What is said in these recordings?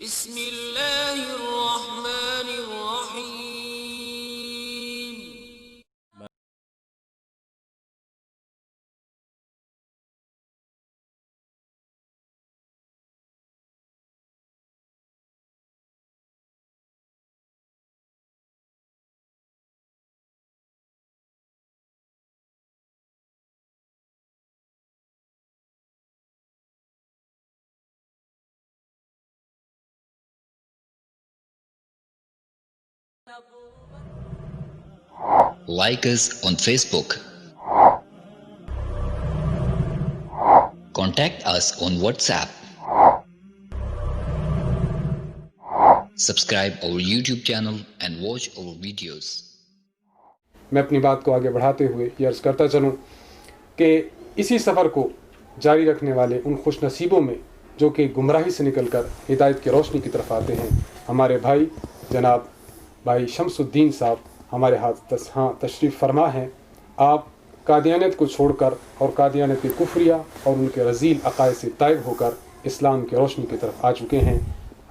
بسم اللہ الرحمن الرحیم۔ Like us on Facebook. Contact us on WhatsApp. Subscribe our YouTube channel and watch our videos. میں اپنی بات کو آگے بڑھاتے ہوئے یہ عرض کرتا چلوں کہ اسی سفر کو جاری رکھنے والے ان خوش نصیبوں میں جو کہ گمراہی سے نکل کر ہدایت کی روشنی کی طرف آتے ہیں، ہمارے بھائی جناب بھائی شمس الدین صاحب ہمارے ہاتھ تشریف فرما ہیں۔ آپ قادیانیت کو چھوڑ کر اور قادیانیت کے کفریہ اور ان کے رذیل عقائد سے طائب ہو کر اسلام کی روشنی کی طرف آ چکے ہیں۔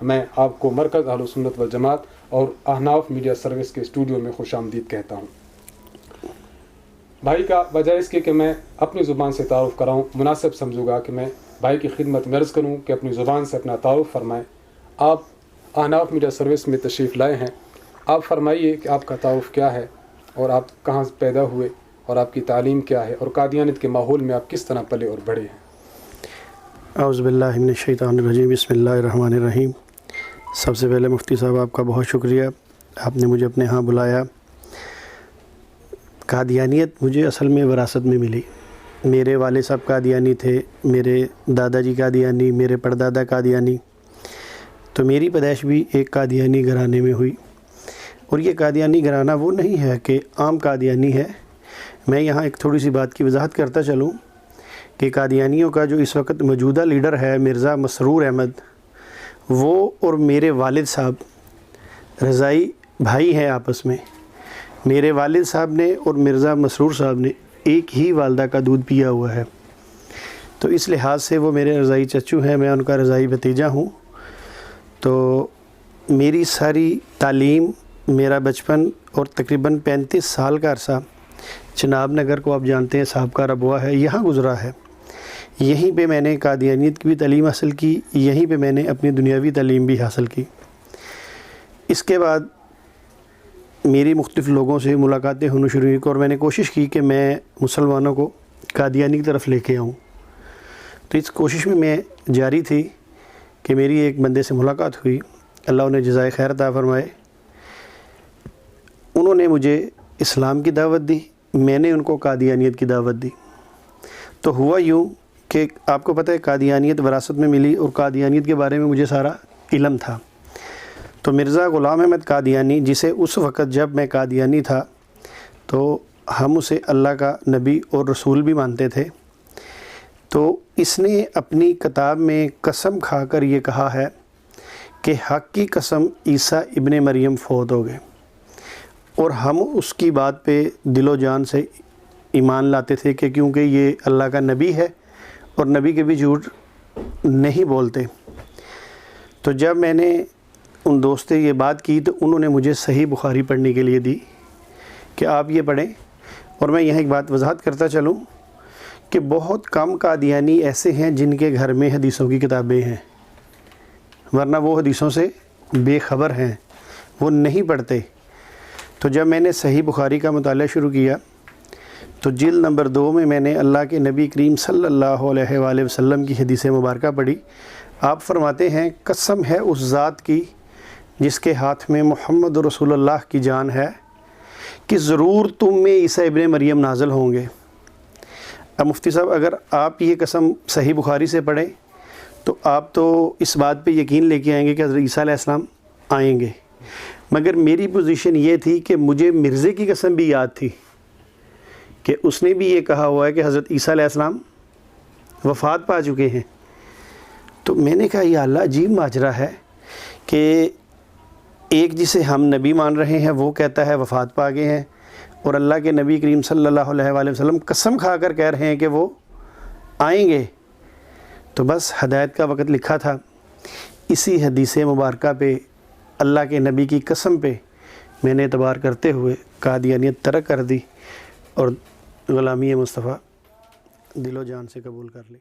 میں آپ کو مرکز اہل سنت والجماعت اور احناف میڈیا سروس کے اسٹوڈیو میں خوش آمدید کہتا ہوں۔ بھائی کا وجہ اس کی کہ میں اپنی زبان سے تعارف کراؤں، مناسب سمجھوں گا کہ میں بھائی کی خدمت میں عرض کروں کہ اپنی زبان سے اپنا تعارف فرمائیں۔ آپ احناف میڈیا سروس میں تشریف لائے ہیں، آپ فرمائیے کہ آپ کا تعارف کیا ہے اور آپ کہاں پیدا ہوئے اور آپ کی تعلیم کیا ہے اور قادیانیت کے ماحول میں آپ کس طرح پلے اور بڑھے ہیں۔ اعوذ باللہ من الشیطان الرجیم، بسم اللہ الرحمن الرحیم۔ سب سے پہلے مفتی صاحب آپ کا بہت شکریہ، آپ نے مجھے اپنے ہاں بلایا۔ قادیانیت مجھے اصل میں وراثت میں ملی۔ میرے والد صاحب قادیانی تھے، میرے دادا جی قادیانی، میرے پردادا قادیانی، تو میری پیدائش بھی ایک قادیانی گھرانے میں ہوئی۔ اور یہ قادیانی گھرانہ وہ نہیں ہے کہ عام قادیانی ہے۔ میں یہاں ایک تھوڑی سی بات کی وضاحت کرتا چلوں کہ قادیانیوں کا جو اس وقت موجودہ لیڈر ہے مرزا مسرور احمد، وہ اور میرے والد صاحب رضائی بھائی ہیں آپس میں۔ میرے والد صاحب نے اور مرزا مسرور صاحب نے ایک ہی والدہ کا دودھ پیا ہوا ہے، تو اس لحاظ سے وہ میرے رضائی چچو ہیں، میں ان کا رضائی بھتیجا ہوں۔ تو میری ساری تعلیم، میرا بچپن اور تقریباً 35 سال کا عرصہ چناب نگر کو آپ جانتے ہیں صاحب کا ربوہ ہے، یہاں گزرا ہے۔ یہیں پہ میں نے قادیانیت کی بھی تعلیم حاصل کی، یہیں پہ میں نے اپنی دنیاوی تعلیم بھی حاصل کی۔ اس کے بعد میری مختلف لوگوں سے ملاقاتیں ہونا شروع ہوئی اور میں نے کوشش کی کہ میں مسلمانوں کو قادیانی کی طرف لے کے آؤں۔ تو اس کوشش میں جاری تھی کہ میری ایک بندے سے ملاقات ہوئی، اللہ انہیں جزائے خیر عطا فرمائے۔ انہوں نے مجھے اسلام کی دعوت دی، میں نے ان کو قادیانیت کی دعوت دی۔ تو ہوا یوں کہ آپ کو پتہ ہے قادیانیت وراثت میں ملی اور قادیانیت کے بارے میں مجھے سارا علم تھا۔ تو مرزا غلام احمد قادیانی، جسے اس وقت جب میں قادیانی تھا تو ہم اسے اللہ کا نبی اور رسول بھی مانتے تھے، تو اس نے اپنی کتاب میں قسم کھا کر یہ کہا ہے کہ حق کی قسم عیسیٰ ابن مریم فوت ہو گئے، اور ہم اس کی بات پہ دل و جان سے ایمان لاتے تھے کہ کیونکہ یہ اللہ کا نبی ہے اور نبی کے بھی جھوٹ نہیں بولتے۔ تو جب میں نے ان دوست سے یہ بات کی تو انہوں نے مجھے صحیح بخاری پڑھنے کے لیے دی کہ آپ یہ پڑھیں۔ اور میں یہاں ایک بات وضاحت کرتا چلوں کہ بہت کم قادیانی ایسے ہیں جن کے گھر میں حدیثوں کی کتابیں ہیں، ورنہ وہ حدیثوں سے بے خبر ہیں، وہ نہیں پڑھتے۔ تو جب میں نے صحیح بخاری کا مطالعہ شروع کیا تو جلد نمبر 2 میں نے اللہ کے نبی کریم صلی اللہ علیہ وآلہ وسلم کی حدیث مبارکہ پڑھی۔ آپ فرماتے ہیں قسم ہے اس ذات کی جس کے ہاتھ میں محمد رسول اللہ کی جان ہے کہ ضرور تم میں عیسیٰ ابن مریم نازل ہوں گے۔ اب مفتی صاحب اگر آپ یہ قسم صحیح بخاری سے پڑھیں تو آپ تو اس بات پہ یقین لے کے آئیں گے کہ حضرت عیسیٰ علیہ السلام آئیں گے، مگر میری پوزیشن یہ تھی کہ مجھے مرزے کی قسم بھی یاد تھی کہ اس نے بھی یہ کہا ہوا ہے کہ حضرت عیسیٰ علیہ السلام وفات پا چکے ہیں۔ تو میں نے کہا یا اللہ عجیب ماجرا ہے کہ ایک جسے ہم نبی مان رہے ہیں وہ کہتا ہے وفات پا گئے ہیں، اور اللہ کے نبی کریم صلی اللہ علیہ وآلہ وسلم قسم کھا کر کہہ رہے ہیں کہ وہ آئیں گے۔ تو بس ہدایت کا وقت لکھا تھا۔ اسی حدیث مبارکہ پہ اللہ کے نبی کی قسم پہ میں نے اعتبار کرتے ہوئے قادیانیت ترک کر دی اور غلامی مصطفیٰ دل و جان سے قبول کر لی۔